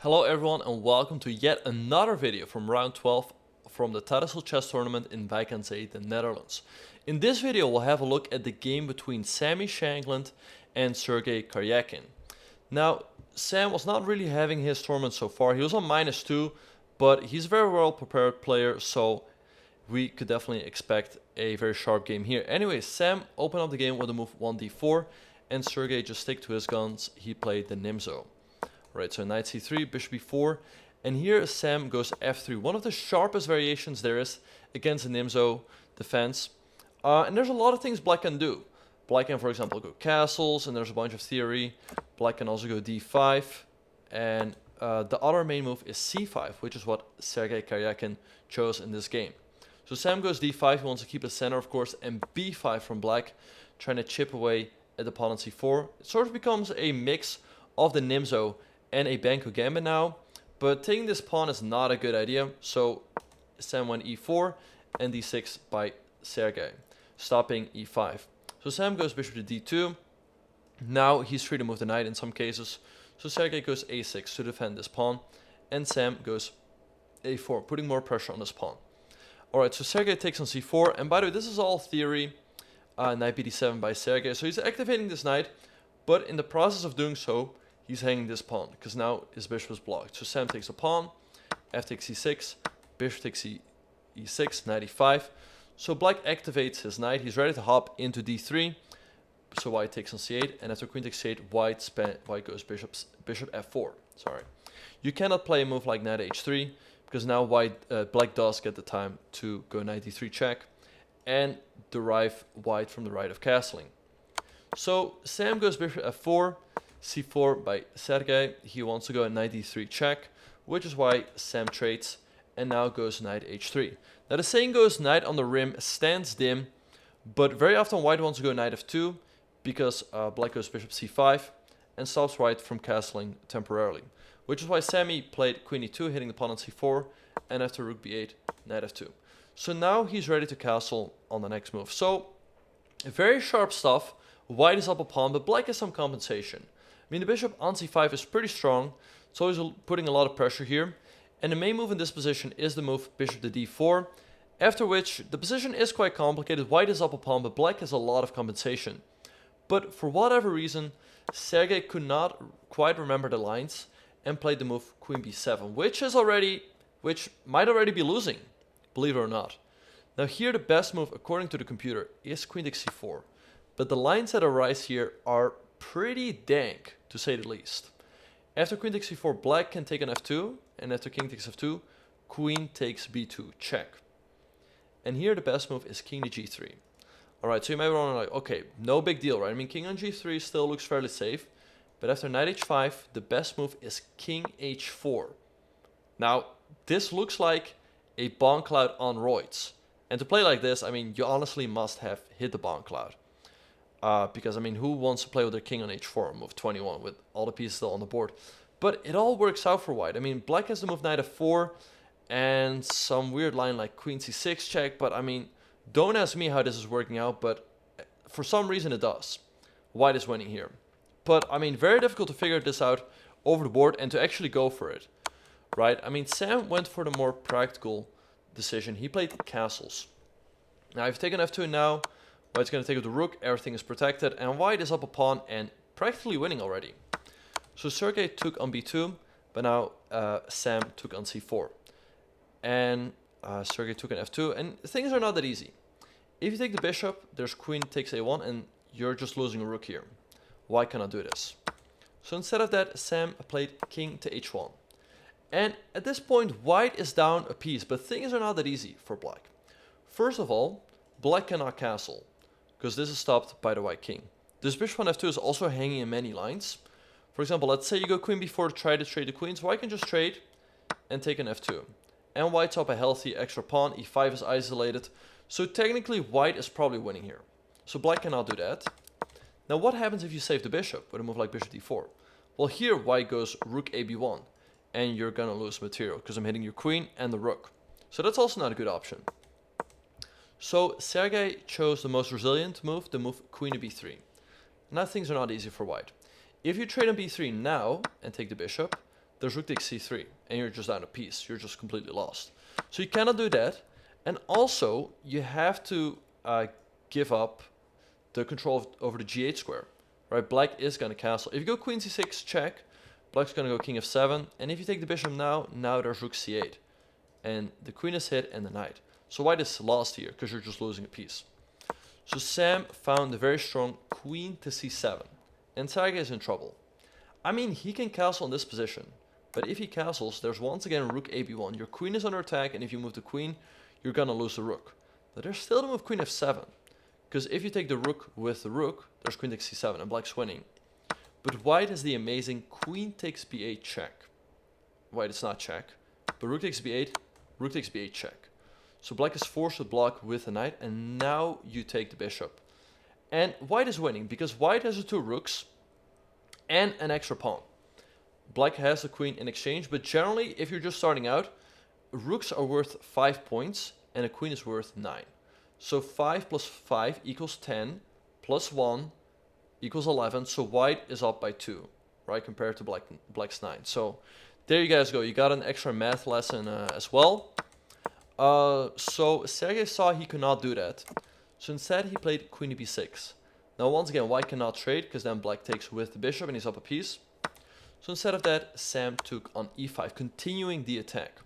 Hello everyone and welcome to yet another video from round 12 from the Tata chess tournament in Wijk aan Zee, the Netherlands. In this video we'll have a look at the game between Shankland and Sergei Karjakin. Now Sam was not really having his tournament so far. He was on -2, but he's a very well prepared player, so we could definitely expect a very sharp game here. Anyway, Sam opened up the game with a move 1d4 and Sergei just stick to his guns. He played the Nimzo. Right, so knight c3, bishop b4, and here Sam goes f3, one of the sharpest variations there is against the Nimzo defense. And there's a lot of things black can do. Black can, for example, go castles, and there's a bunch of theory. Black can also go d5, and the other main move is c5, which is what Sergei Karjakin chose in this game. So Sam goes d5, he wants to keep the center, of course, and b5 from black, trying to chip away at the pawn on c4. It sort of becomes a mix of the Nimzo and a Banco Gambit now, but taking this pawn is not a good idea, so Sam went e4 and d6 by Sergei, stopping e5. So Sam goes bishop to d2. Now he's free to move the knight in some cases, so Sergei goes a6 to defend this pawn, and Sam goes a4, putting more pressure on this pawn. Alright, so Sergei takes on c4, and by the way, this is all theory. Knight bd7 by Sergei, so he's activating this knight, but in the process of doing so, he's hanging this pawn, because now his bishop is blocked. So Sam takes a pawn, f takes c6, bishop takes e6, knight e5. So black activates his knight, he's ready to hop into d3. So white takes on c8, and after queen takes c8, white goes bishop f4. Sorry. You cannot play a move like knight h3, because now black does get the time to go knight d3 check, and derive white from the right of castling. So Sam goes bishop f4, c4 by Sergei. He wants to go at knight d3 check, which is why Sam trades and now goes knight h3. Now the saying goes, knight on the rim stands dim, but very often white wants to go knight f2 because black goes bishop c5 and stops white from castling temporarily, which is why Sammy played queen e2, hitting the pawn on c4, and after rook b8, knight f2. So now he's ready to castle on the next move. So very sharp stuff. White is up a pawn, but black has some compensation. I mean, the bishop on c5 is pretty strong, it's always putting a lot of pressure here. And the main move in this position is the move bishop to d4, after which the position is quite complicated. White is up a pawn, but black has a lot of compensation. But for whatever reason, Sergei could not quite remember the lines and played the move queen b7, which might already be losing, believe it or not. Now here the best move, according to the computer, is queen takes c4. But the lines that arise here are pretty dank, to say the least. After queen takes c4, black can take on f2, and after king takes f2, queen takes b2 check. And here the best move is king to g3. Alright, so you might be wondering, like, okay, no big deal, right? I mean, king on g3 still looks fairly safe, but after knight h5, the best move is king h4. Now, this looks like a bomb cloud on roids. And to play like this, I mean, you honestly must have hit the bomb cloud. Because, I mean, who wants to play with their king on h4 move 21 with all the pieces still on the board? But it all works out for white. I mean, black has the move knight f4 and some weird line like queen c6 check. But, I mean, don't ask me how this is working out, but for some reason it does. White is winning here. But, I mean, very difficult to figure this out over the board and to actually go for it. Right? I mean, Sam went for the more practical decision. He played castles. Now, I've taken f2 now. White's going to take up the rook, everything is protected, and white is up a pawn and practically winning already. So Sergei took on b2, but now Sam took on c4. And Sergei took on f2, and things are not that easy. If you take the bishop, there's queen takes a1, and you're just losing a rook here. White cannot do this. So instead of that, Sam played king to h1. And at this point, white is down a piece, but things are not that easy for black. First of all, black cannot castle, because this is stopped by the white king. This bishop on f2 is also hanging in many lines. For example, let's say you go queen b4 to try to trade the queens. White can just trade and take an f2. And white's up a healthy extra pawn. e5 is isolated. So technically white is probably winning here. So black cannot do that. Now what happens if you save the bishop with a move like bishop d4? Well, here white goes rook ab1. And you're going to lose material because I'm hitting your queen and the rook. So that's also not a good option. So Sergei chose the most resilient move, the move queen to b3. Now things are not easy for white. If you trade on b3 now and take the bishop, there's rook takes c3, and you're just down a piece. You're just completely lost. So you cannot do that. And also, you have to give up the control over the g8 square. Right? Black is going to castle. If you go queen c6, check. Black's going to go king f7. And if you take the bishop now there's rook c8. And the queen is hit and the knight. So white is lost here, because you're just losing a piece. So Sam found a very strong queen to c7. And Sergey is in trouble. I mean, he can castle in this position. But if he castles, there's once again rook ab1. Your queen is under attack, and if you move the queen, you're going to lose the rook. But there's still the move queen f7. Because if you take the rook with the rook, there's queen takes c7, and black's winning. But white has the amazing queen takes b8 check. White is not check. But rook takes b8, rook takes b8 check. So black is forced to block with the knight, and now you take the bishop. And white is winning, because white has the two rooks and an extra pawn. Black has the queen in exchange, but generally, if you're just starting out, rooks are worth 5 points, and a queen is worth 9. So 5 plus 5 equals 10, plus 1 equals 11, so white is up by 2, right, compared to black's 9. So there you guys go, you got an extra math lesson as well. So Sergey saw he could not do that, so instead he played queen to b6. Now once again, white cannot trade, because then black takes with the bishop and he's up a piece. So instead of that, Sam took on e5, continuing the attack.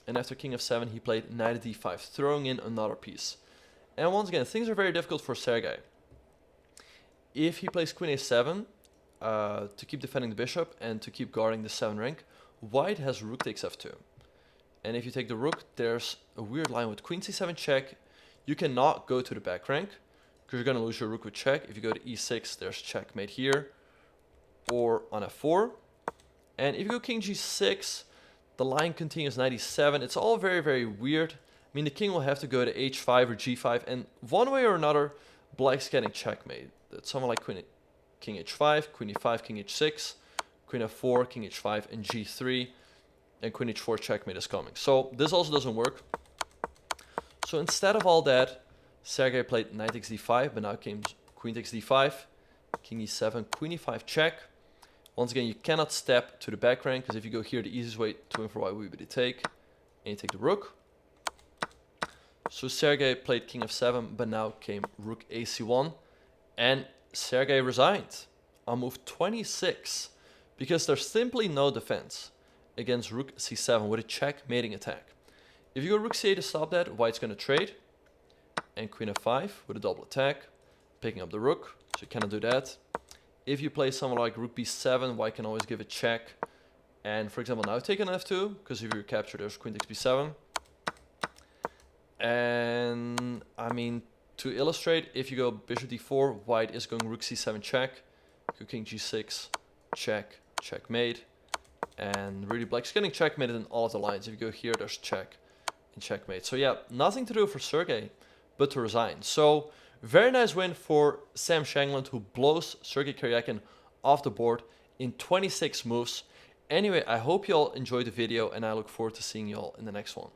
And after king f7, he played knight to d5, throwing in another piece. And once again, things are very difficult for Sergey. If he plays queen a7 to keep defending the bishop and to keep guarding the 7 rank, white has rook takes f2. And if you take the rook, there's a weird line with queen c7 check. You cannot go to the back rank, because you're going to lose your rook with check. If you go to e6, there's checkmate here, or on f4. And if you go king g6, the line continues knight e7. It's all very, very weird. I mean, the king will have to go to h5 or g5, and one way or another, black's getting checkmate. It's something like king h5, queen e5, king h6, queen f4, king h5, and g3, and queen h4 checkmate is coming. So this also doesn't work. So instead of all that, Sergey played knight takes d5, but now came queen takes d5, king e7, queen e5 check. Once again, you cannot step to the back rank, because if you go here, the easiest way to win for white would be to take, and you take the rook. So Sergey played king f7, but now came rook ac1, and Sergey resigned on move 26, because there's simply no defense against rook c7 with a checkmating attack. If you go rook c8 to stop that, white's going to trade, and queen f5 with a double attack, picking up the rook, so you cannot do that. If you play someone like rook b7, white can always give a check, and for example now take on f2, because if you're captured there's queen takes b7. And I mean, to illustrate, if you go bishop d4, white is going rook c7 check, go king g6, check, checkmate, and really black's getting checkmated in all of the lines. If you go here, there's check and checkmate. So yeah, nothing to do for Sergey but to resign. So very nice win for Sam Shankland, who blows Sergey Karjakin off the board in 26 moves. Anyway, I hope you all enjoyed the video, and I look forward to seeing you all in the next one.